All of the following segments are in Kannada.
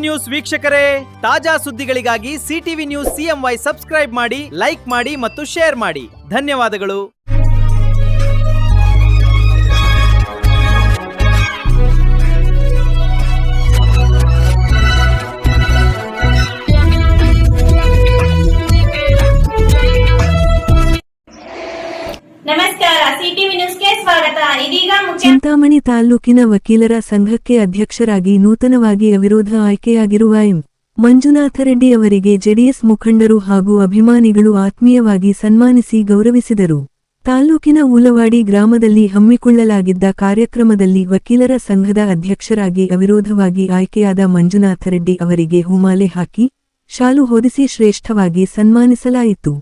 ನ್ಯೂಸ್ ವೀಕ್ಷಕರೇ, ತಾಜಾ ಸುದ್ದಿಗಳಿಗಾಗಿ ಸಿಟಿವಿ ನ್ಯೂಸ್ CMY ಸಬ್ಸ್ಕ್ರೈಬ್ ಮಾಡಿ, ಲೈಕ್ ಮಾಡಿ ಮತ್ತು ಶೇರ್ ಮಾಡಿ. ಧನ್ಯವಾದಗಳು. ನಮಸ್ಕಾರ, ಸಿಟಿವಿ ನ್ಯೂಸ್ಗೆ ಸ್ವಾಗತ. ಇದೀಗ ಚಿಂತಾಮಣಿ ತಾಲೂಕಿನ ವಕೀಲರ ಸಂಘಕ್ಕೆ ಅಧ್ಯಕ್ಷರಾಗಿ ನೂತನವಾಗಿ ಅವಿರೋಧ ಆಯ್ಕೆಯಾಗಿರುವ ಎಂ. ಮಂಜುನಾಥ ರೆಡ್ಡಿ ಅವರಿಗೆ ಜೆಡಿಎಸ್ ಮುಖಂಡರು ಹಾಗೂ ಅಭಿಮಾನಿಗಳು ಆತ್ಮೀಯವಾಗಿ ಸನ್ಮಾನಿಸಿ ಗೌರವಿಸಿದರು. ತಾಲೂಕಿನ ಊಲವಾಡಿ ಗ್ರಾಮದಲ್ಲಿ ಹಮ್ಮಿಕೊಳ್ಳಲಾಗಿದ್ದ ಕಾರ್ಯಕ್ರಮದಲ್ಲಿ ವಕೀಲರ ಸಂಘದ ಅಧ್ಯಕ್ಷರಾಗಿ ಅವಿರೋಧವಾಗಿ ಆಯ್ಕೆಯಾದ ಮಂಜುನಾಥ ರೆಡ್ಡಿ ಅವರಿಗೆ ಹೂಮಾಲೆ ಹಾಕಿ ಶಾಲು ಹೊದಿಸಿ ಶ್ರೇಷ್ಠವಾಗಿ ಸನ್ಮಾನಿಸಲಾಯಿತು.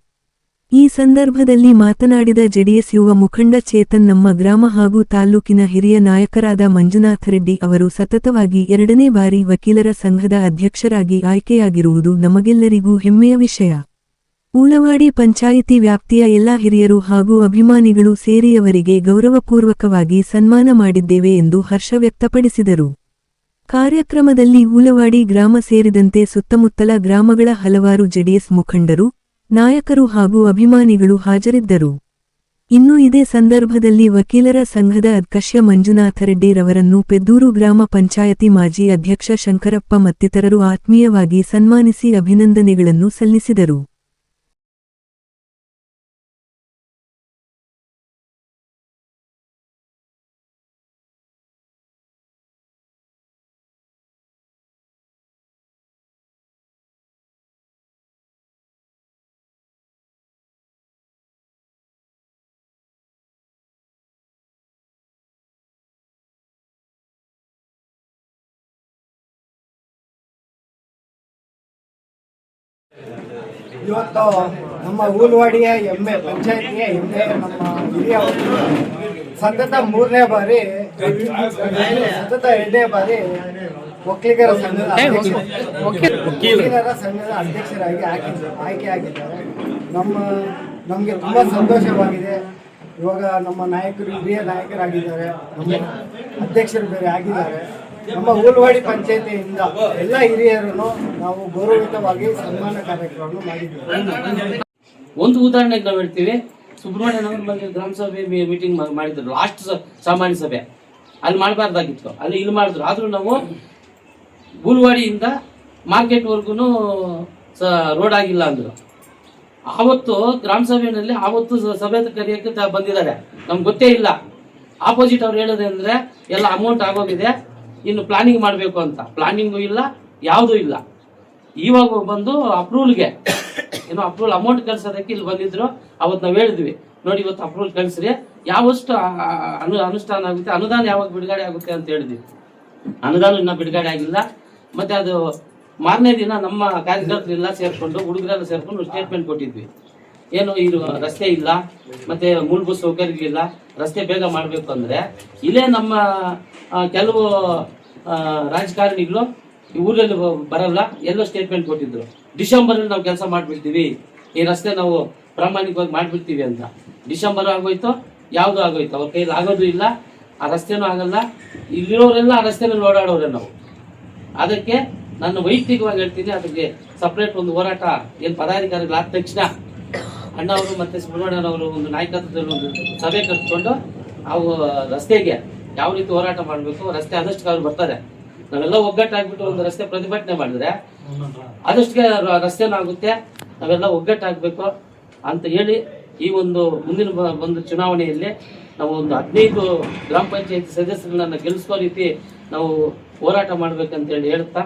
ಈ ಸಂದರ್ಭದಲ್ಲಿ ಮಾತನಾಡಿದ ಜೆಡಿಎಸ್ ಯುವ ಮುಖಂಡ ಚೇತನ್, ನಮ್ಮ ಗ್ರಾಮ ಹಾಗೂ ತಾಲೂಕಿನ ಹಿರಿಯ ನಾಯಕರಾದ ಮಂಜುನಾಥ ರೆಡ್ಡಿ ಅವರು ಸತತವಾಗಿ 2ನೇ ಬಾರಿ ವಕೀಲರ ಸಂಘದ ಅಧ್ಯಕ್ಷರಾಗಿ ಆಯ್ಕೆಯಾಗಿರುವುದು ನಮಗೆಲ್ಲರಿಗೂ ಹೆಮ್ಮೆಯ ವಿಷಯ. ಊಲವಾಡಿ ಪಂಚಾಯಿತಿ ವ್ಯಾಪ್ತಿಯ ಎಲ್ಲ ಹಿರಿಯರು ಹಾಗೂ ಅಭಿಮಾನಿಗಳು ಸೇರಿ ಅವರಿಗೆ ಗೌರವಪೂರ್ವಕವಾಗಿ ಸನ್ಮಾನ ಮಾಡಿದ್ದೇವೆ ಎಂದು ಹರ್ಷ ವ್ಯಕ್ತಪಡಿಸಿದರು. ಕಾರ್ಯಕ್ರಮದಲ್ಲಿ ಊಲವಾಡಿ ಗ್ರಾಮ ಸೇರಿದಂತೆ ಸುತ್ತಮುತ್ತಲ ಗ್ರಾಮಗಳ ಹಲವಾರು ಜೆಡಿಎಸ್ ಮುಖಂಡರು, ನಾಯಕರು ಹಾಗೂ ಅಭಿಮಾನಿಗಳು ಹಾಜರಿದ್ದರು. ಇನ್ನು ಇದೇ ಸಂದರ್ಭದಲ್ಲಿ ವಕೀಲರ ಸಂಘದ ಅಧ್ಯಕ್ಷ ಮಂಜುನಾಥ ರೆಡ್ಡಿ ರವರನ್ನು ಪೆದ್ದೂರು ಗ್ರಾಮ ಪಂಚಾಯತಿ ಮಾಜಿ ಅಧ್ಯಕ್ಷ ಶಂಕರಪ್ಪ ಮತ್ತಿತರರು ಆತ್ಮೀಯವಾಗಿ ಸನ್ಮಾನಿಸಿ ಅಭಿನಂದನೆಗಳನ್ನು ಸಲ್ಲಿಸಿದರು. ಇವತ್ತು ನಮ್ಮ ಊಲವಾಡಿಯ ಹೆಮ್ಮೆ, ಪಂಚಾಯತಿಯ ಹೆಮ್ಮೆ, ನಮ್ಮ ಹಿರಿಯ ಸತತ 2ನೇ ಬಾರಿ ಒಕ್ಕಲಿಗರ ಸಂಘದ ಅಧ್ಯಕ್ಷರಾಗಿ ಆಯ್ಕೆಯಾಗಿದ್ದಾರೆ. ನಮಗೆ ತುಂಬ ಸಂತೋಷವಾಗಿದೆ. ಇವಾಗ ನಮ್ಮ ನಾಯಕರು ಹಿರಿಯ ನಾಯಕರಾಗಿದ್ದಾರೆ, ನಮ್ಮ ಅಧ್ಯಕ್ಷರು ಬೇರೆ ಆಗಿದ್ದಾರೆ. ನಮ್ಮ ಊಲವಾಡಿ ಪಂಚಾಯತಿಯಿಂದ ಎಲ್ಲ ಹಿರಿಯರನ್ನು ನಾವು ಗೌರವಿತವಾಗಿ ಸನ್ಮಾನ ಕಾರ್ಯಕ್ರಮವನ್ನು ಮಾಡಿದ್ದೇವೆ. ಒಂದು ಉದಾಹರಣೆಗೆ ನಾವು ಹೇಳ್ತೀವಿ, ಸುಬ್ರಹ್ಮಣ್ಯನವರು ಬಂದು ಗ್ರಾಮ ಸಭೆ ಮೀಟಿಂಗ್ ಮಾಡಿದ್ರು, ಲಾಸ್ಟ್ ಸಾಮಾನ್ಯ ಸಭೆ ಅಲ್ಲಿ ಮಾಡಬಾರ್ದಾಗಿತ್ತು, ಅಲ್ಲಿ ಇಲ್ಲಿ ಮಾಡಿದ್ರು. ಆದ್ರೂ ನಾವು ಊಲವಾಡಿಯಿಂದ ಮಾರ್ಕೆಟ್ವರೆಗೂ ರೋಡ್ ಆಗಿಲ್ಲ ಅಂದ್ರು. ಆವತ್ತು ಗ್ರಾಮ ಸಭೆಯಲ್ಲಿ ಸಭೆ ಕರೆಯಕ್ಕೆ ಬಂದಿದ್ದಾರೆ, ನಮ್ಗೆ ಗೊತ್ತೇ ಇಲ್ಲ. ಆಪೋಸಿಟ್ ಅವ್ರು ಹೇಳೋದಂದ್ರೆ ಎಲ್ಲ ಅಮೌಂಟ್ ಆಗೋಗಿದೆ, ಇನ್ನು ಪ್ಲಾನಿಂಗ್ ಮಾಡಬೇಕು ಅಂತ. ಪ್ಲಾನಿಂಗು ಇಲ್ಲ, ಯಾವುದೂ ಇಲ್ಲ. ಇವಾಗ ಬಂದು ಅಪ್ರೂವಲ್ಗೆ ಅಪ್ರೂವಲ್ ಅಮೌಂಟ್ ಕಳ್ಸೋದಕ್ಕೆ ಇಲ್ಲಿ ಬಂದಿದ್ರು. ಅವತ್ತು ನಾವು ಹೇಳಿದ್ವಿ, ನೋಡಿ ಇವತ್ತು ಅಪ್ರೂವಲ್ ಕಳಿಸ್ರಿ, ಯಾವಷ್ಟು ಅನುಷ್ಠಾನ ಆಗುತ್ತೆ, ಅನುದಾನ ಯಾವಾಗ ಬಿಡುಗಡೆ ಆಗುತ್ತೆ ಅಂತ ಹೇಳಿದ್ವಿ. ಅನುದಾನ ಇನ್ನ ಬಿಡುಗಡೆ ಆಗಿಲ್ಲ. ಮತ್ತೆ ಅದು ಮಾರನೇ ದಿನ ನಮ್ಮ ಕಾರ್ಯಕರ್ತರೆಲ್ಲ ಸೇರ್ಕೊಂಡು, ಹುಡುಗರೆಲ್ಲ ಸೇರ್ಕೊಂಡು ಸ್ಟೇಟ್ಮೆಂಟ್ ಕೊಟ್ಟಿದ್ವಿ. ಏನು ಇದು ರಸ್ತೆ ಇಲ್ಲ, ಮತ್ತೆ ಮೂಲಭೂತ ಸೌಕರ್ಯಗಳಿಲ್ಲ, ರಸ್ತೆ ಬೇಗ ಮಾಡಬೇಕು ಅಂದ್ರೆ ಇಲ್ಲೇ ನಮ್ಮ ಕೆಲವು ರಾಜಕಾರಣಿಗಳು ಈ ಊರಲ್ಲಿ ಬರಲ್ಲ, ಎಲ್ಲೋ ಸ್ಟೇಟ್ಮೆಂಟ್ ಕೊಟ್ಟಿದ್ರು. ಡಿಸೆಂಬರ್ ನಾವು ಕೆಲಸ ಮಾಡ್ಬಿಡ್ತೀವಿ, ಈ ರಸ್ತೆ ನಾವು ಪ್ರಾಮಾಣಿಕವಾಗಿ ಮಾಡ್ಬಿಡ್ತೀವಿ ಅಂತ. ಡಿಸೆಂಬರ್ ಆಗೋಯ್ತು, ಯಾವುದು ಆಗೋಯ್ತು, ಅವ್ರ ಕೈಯಲ್ಲಿ ಆಗೋದು ಇಲ್ಲ, ಆ ರಸ್ತೆನೂ ಆಗಲ್ಲ. ಇಲ್ಲಿರೋರೆಲ್ಲ ಆ ರಸ್ತೆನಲ್ಲಿ ಓಡಾಡೋರೆ ನಾವು. ಅದಕ್ಕೆ ನಾನು ವೈಯಕ್ತಿಕವಾಗಿ ಹೇಳ್ತೀನಿ, ಅದಕ್ಕೆ ಸಪ್ರೇಟ್ ಒಂದು ಹೋರಾಟ ಏನು ಪದಾಧಿಕಾರಿಗಳಾದ ತಕ್ಷಣ ಅಣ್ಣ ಅವರು ಮತ್ತೆ ಸುಬ್ರಹ್ಮಣ್ಯನವರು ಒಂದು ನಾಯಕತ್ವದಲ್ಲಿ ಒಂದು ಸಭೆ ಕರೆದುಕೊಂಡು ಅವು ರಸ್ತೆಗೆ ಯಾವ ರೀತಿ ಹೋರಾಟ ಮಾಡಬೇಕು, ರಸ್ತೆ ಆದಷ್ಟು ಅವ್ರು ಬರ್ತಾರೆ, ನಾವೆಲ್ಲ ಒಗ್ಗಟ್ಟಾಗ್ಬಿಟ್ಟು ಒಂದು ರಸ್ತೆ ಪ್ರತಿಭಟನೆ ಮಾಡಿದ್ರೆ ಆದಷ್ಟು ರಸ್ತೆನೂ ಆಗುತ್ತೆ, ನಾವೆಲ್ಲ ಒಗ್ಗಟ್ಟಾಗಬೇಕು ಅಂತ ಹೇಳಿ ಈ ಒಂದು ಮುಂದಿನ ಒಂದು ಚುನಾವಣೆಯಲ್ಲಿ ನಾವು ಒಂದು 15 ಗ್ರಾಮ ಪಂಚಾಯತಿ ಸದಸ್ಯರನ್ನ ಗೆಲ್ಲಿಸೋ ರೀತಿ ನಾವು ಹೋರಾಟ ಮಾಡ್ಬೇಕಂತ ಹೇಳಿ ಹೇಳ್ತಾ